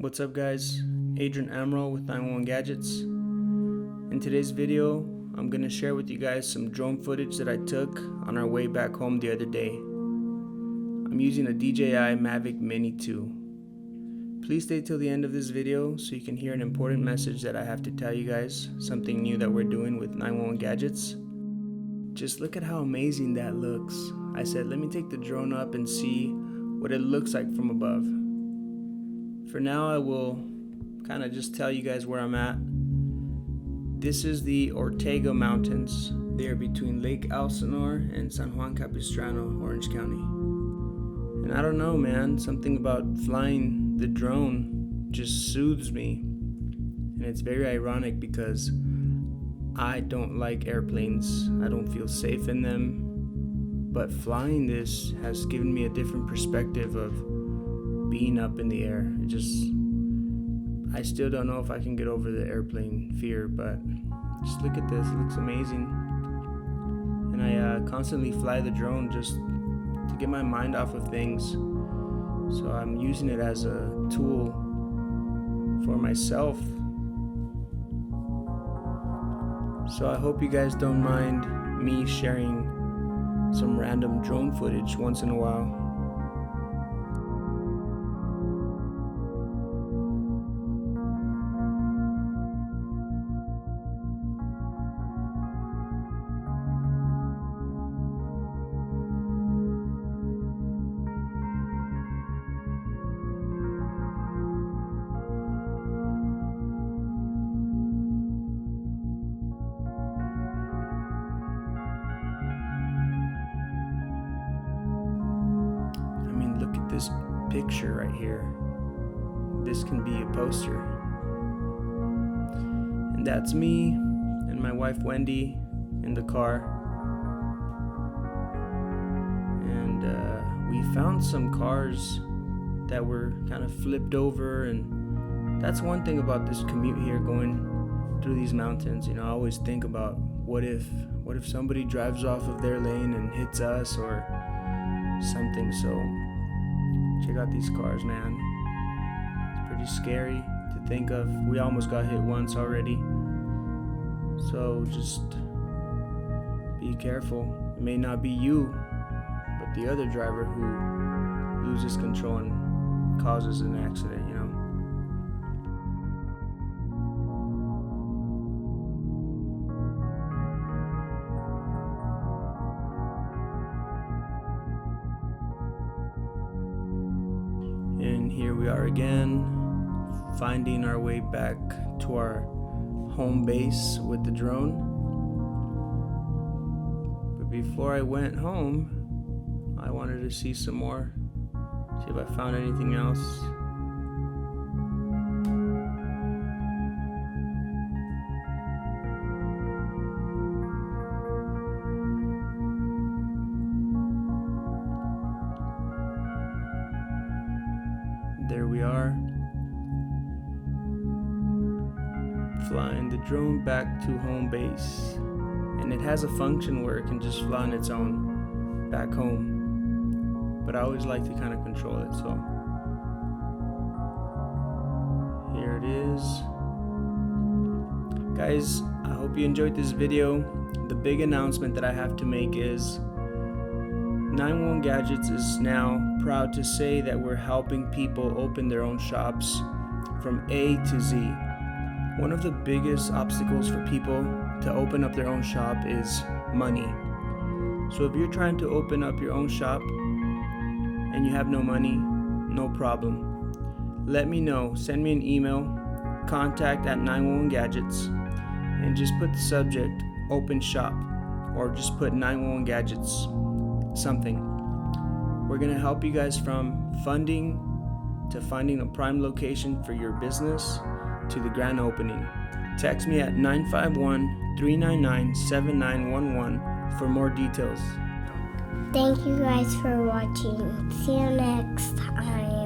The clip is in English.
What's up guys, Adrian Amaral with 911 Gadgets. In today's video, I'm going to share with you guys some drone footage that I took on our way back home the other day. I'm using a Dji Mavic Mini 2. Please stay till the end of this video so you can hear an important message that I have to tell you guys, something new that we're doing with 911 Gadgets. Just look at how amazing that looks. I said let me take the drone up and see what it looks like from above. For now, I will kind of just tell you guys where I'm at. This is the Ortega Mountains. They are between Lake Elsinore and San Juan Capistrano, Orange County. And I don't know, man, something about flying the drone just soothes me. And it's very ironic because I don't like airplanes. I don't feel safe in them. But flying this has given me a different perspective of being up in the air. I still don't know if I can get over the airplane fear, but just look at this, it looks amazing. And I constantly fly the drone just to get my mind off of things. So I'm using it as a tool for myself. So I hope you guys don't mind me sharing some random drone footage once in a while. Look at this picture right here. This can be a poster. And that's me and my wife Wendy in the car. And we found some cars that were kind of flipped over, and that's one thing about this commute here, going through these mountains. You know, I always think about what if somebody drives off of their lane and hits us or something. So check out these cars, man. It's pretty scary to think of. We almost got hit once already. So just be careful. It may not be you, but the other driver who loses control and causes an accident, you know. And here we are again, finding our way back to our home base with the drone. But before I went home, I wanted to see some more, see if I found anything else. There we are, flying the drone back to home base, and it has a function where it can just fly on its own back home, but I always like to kind of control it. So here it is, guys. I hope you enjoyed this video. The big announcement that I have to make is 911 Gadgets is now proud to say that we're helping people open their own shops from A to Z. One of the biggest obstacles for people to open up their own shop is money. So if you're trying to open up your own shop and you have no money, no problem. Let me know. Send me an email, contact@911 Gadgets, and just put the subject open shop, or just put 911 Gadgets something. We're gonna help you guys from funding to finding a prime location for your business to the grand opening. Text me at 951-399-7911 for more details. Thank you guys for watching. See you next time.